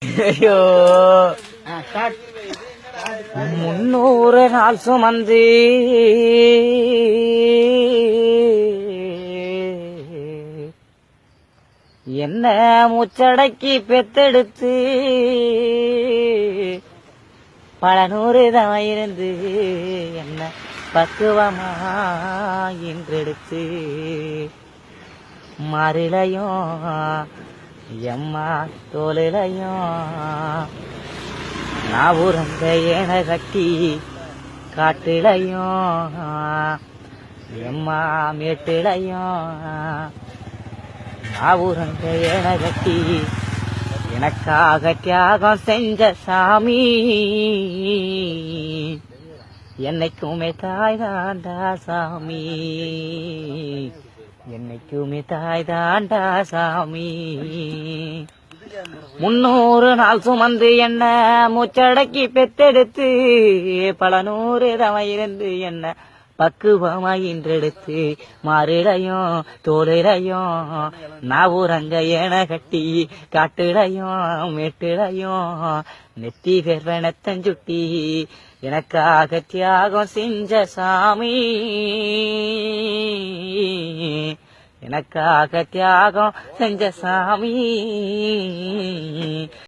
ஐயோ 300 நாள் சுமந்து என்ன மூச்சடக்கி பெத்தெடுத்து பல 100 தான் இருந்து என்ன பக்குவமா இன்றெடுத்து மறிலையும் எம்மா தோலையும் நான் உறந்த ஏன கட்டி காட்டிலையும் எம்மா மேட்டிலையும் நான் உறந்த ஏன கட்டி எனக்காக தியாகம் செஞ்ச சாமி என்னைக்குமே தாய் தாண்டா சாமி என்னைக்குமே தாய் தாண்டா சாமி 300 நாள் சுமந்து என்ன மூச்சடக்கி பெத்தெடுத்து பல 100 தவம் இருந்து என்ன பக்குவமாய் இன்றெடுத்து மாறிலையும் தோலையும் நான் ஊரங்க என கட்டி காட்டுலையும் மேட்டுலையும் நெத்தி வேர்வனத்தஞ்சுட்டி எனக்காக தியாகம் செஞ்ச சாமி எனக்காக தியாகம் செஞ்ச சாமி